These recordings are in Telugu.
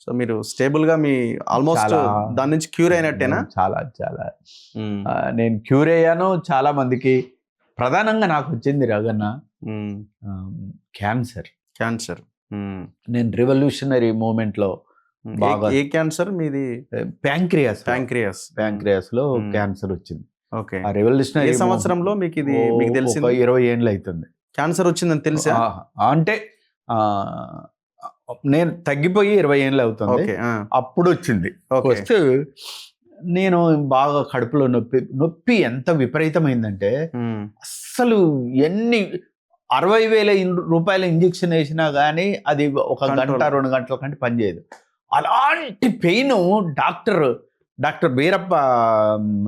సో మీరు స్టేబుల్గా మీ ఆల్మోస్ట్ దాని నుంచి క్యూర్ అయినట్టేనా? చాలా చాలా నేను క్యూర్ అయ్యాను. చాలా మందికి ప్రధానంగా నాకు వచ్చింది రగన్న క్యాన్సర్. నేను రివల్యూషనరీ మూమెంట్లో బాగా. ఏ క్యాన్సర్ మీది? ప్యాంక్రియాస్ లో క్యాన్సర్ వచ్చింది. ఓకే. ఆ రెవల్యూషనరీ సంవత్సరంలో మీకు ఇది మీకు తెలిసింది? 20 ఏళ్ళు అవుతుంది క్యాన్సర్ వచ్చిందని తెలుసా? అంటే నేను తగ్గిపోయి 20 ఏళ్ళు అవుతుంది. అప్పుడు వచ్చింది. వస్తే నేను బాగా కడుపులో నొప్పి ఎంత విపరీతమైందంటే అస్సలు 60,000 రూపాయల ఇంజెక్షన్ వేసినా కానీ అది 1 గంట 2 గంటల కంటే పనిచేయదు. అలాంటి పెయిన్ డాక్టర్ వీరప్ప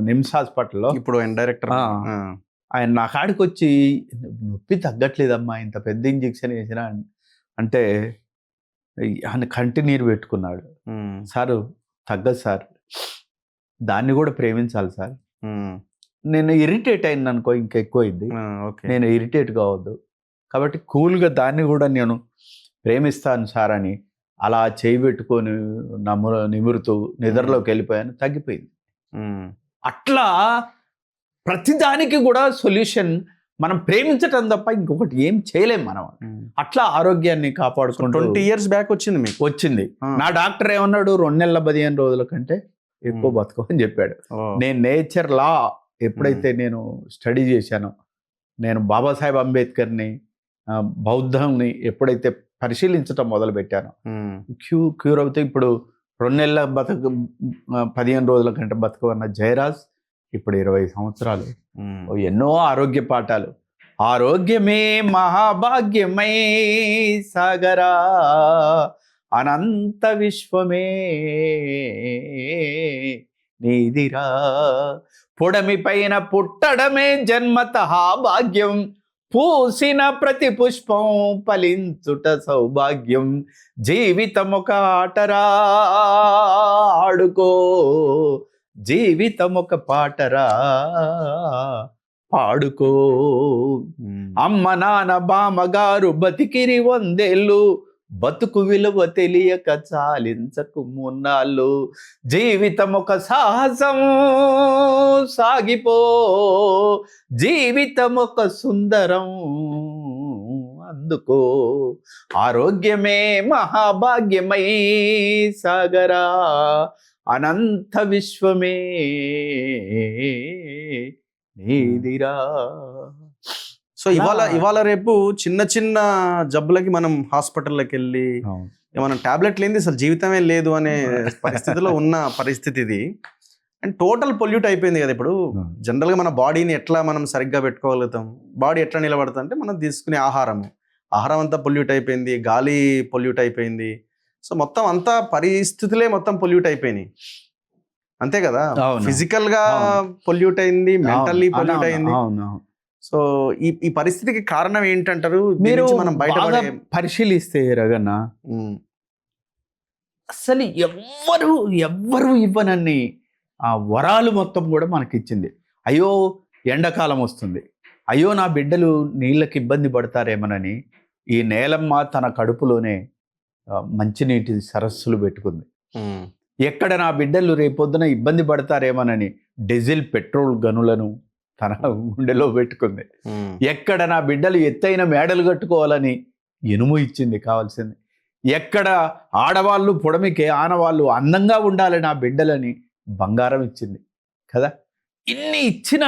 నిమ్స్ హాస్పిటల్లో, ఇప్పుడు డైరెక్టర్, ఆయన నా కాడికి వచ్చి నొప్పి తగ్గట్లేదమ్మా, ఇంత పెద్ద ఇంజెక్షన్ వేసినా అంటే ఆయన కంటి నీరు పెట్టుకున్నాడు. సారు తగ్గదు సార్, దాన్ని కూడా ప్రేమించాలి సార్. నేను ఇరిటేట్ అయింది అనుకో, ఇంకా ఎక్కువ అయింది. నేను ఇరిటేట్ కావద్దు కాబట్టి కూల్గా దాన్ని కూడా నేను ప్రేమిస్తాను సార్ అని అలా చేయి పెట్టుకొని నిమురుతూ నిద్రలోకి వెళ్ళిపోయాను. తగ్గిపోయింది. అట్లా ప్రతిదానికి కూడా సొల్యూషన్ మనం ప్రేమించటం తప్ప ఇంకొకటి ఏం చేయలేం మనం. అట్లా ఆరోగ్యాన్ని కాపాడుకుంటూ 20 years బ్యాక్ వచ్చింది మీకు? వచ్చింది. నా డాక్టర్ ఏమన్నాడు, 2 నెలల 15 రోజుల కంటే ఎక్కువ బతుకు అని చెప్పాడు. నేను నేచర్ లా ఎప్పుడైతే నేను స్టడీ చేశానో, నేను బాబాసాహెబ్ అంబేద్కర్ని, బౌద్ధంని ఎప్పుడైతే పరిశీలించటం మొదలు పెట్టాను, క్యూర్ అవుతే ఇప్పుడు 2 నెలల 15 రోజుల కంటే బతుకన్న జయరాజ్ ఇప్పుడు 20 సంవత్సరాలు. ఎన్నో ఆరోగ్య పాఠాలు. ఆరోగ్యమే మహాభాగ్యమై సాగరా, అనంత విశ్వమే నీదిరా, పొడమి పైన పుట్టడమే జన్మతః భాగ్యం, పూసిన ప్రతి పుష్పం ఫలించుట సౌభాగ్యం, జీవితమొక ఆటరా ఆడుకో, జీవితమొక పాటరా పాడుకో. అమ్మ నాన్న బామ్మగారు బతికిరి 100 ఏళ్ళు, బతుకు విలువ తెలియక చాలించకు మున్నాళ్ళు, జీవితం ఒక సాహసం సాగిపో, జీవితం ఒక సుందరం అందుకో, ఆరోగ్యమే మహాభాగ్యమై సాగరా, అనంత విశ్వమే నీదిరా. సో ఇవాళ రేపు చిన్న చిన్న జబ్బులకి మనం హాస్పిటల్లోకి వెళ్ళి మనం టాబ్లెట్ లేనిది అసలు జీవితమే లేదు అనే పరిస్థితిలో ఉన్న పరిస్థితి ఇది. అండ్ టోటల్ పొల్యూట్ అయిపోయింది కదా ఇప్పుడు. జనరల్గా మన బాడీని ఎట్లా మనం సరిగ్గా పెట్టుకోగలుగుతాం, బాడీ ఎట్లా నిలబడుతుంది అంటే మనం తీసుకునే ఆహారం అంతా పొల్యూట్ అయిపోయింది, గాలి పొల్యూట్ అయిపోయింది. సో మొత్తం అంతా పరిస్థితులే మొత్తం పొల్యూట్ అయిపోయినాయి, అంతే కదా. ఫిజికల్ గా పొల్యూట్ అయింది, మెంటల్లీ పొల్యూట్ అయింది. సో ఈ పరిస్థితికి కారణం ఏంటంటారు? మీరు మనం బయట పరిశీలిస్తే రగన్న, అసలు ఎవ్వరు ఇవ్వనన్ని ఆ వరాలు మొత్తం కూడా మనకిచ్చింది. అయ్యో ఎండాకాలం వస్తుంది, అయ్యో నా బిడ్డలు నీళ్ళకి ఇబ్బంది పడతారేమోనని ఈ నేలమ్మ తన కడుపులోనే మంచినీటి సరస్సులు పెట్టుకుంది. ఎక్కడ నా బిడ్డలు రేపొద్దున ఇబ్బంది పడతారేమోనని డీజిల్ పెట్రోల్ గనులను తన గుండెలో పెట్టుకుంది. ఎక్కడ నా బిడ్డలు ఎత్తైన మేడలు కట్టుకోవాలని ఇనుము ఇచ్చింది కావాల్సింది. ఎక్కడ ఆడవాళ్ళు పొడమికే ఆనవాళ్ళు అందంగా ఉండాలి నా బిడ్డలని బంగారం ఇచ్చింది కదా. ఇన్ని ఇచ్చిన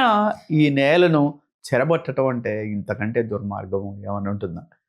ఈ నేలను చెరబట్టడం అంటే ఇంతకంటే దుర్మార్గం ఏమని ఉంటుందా?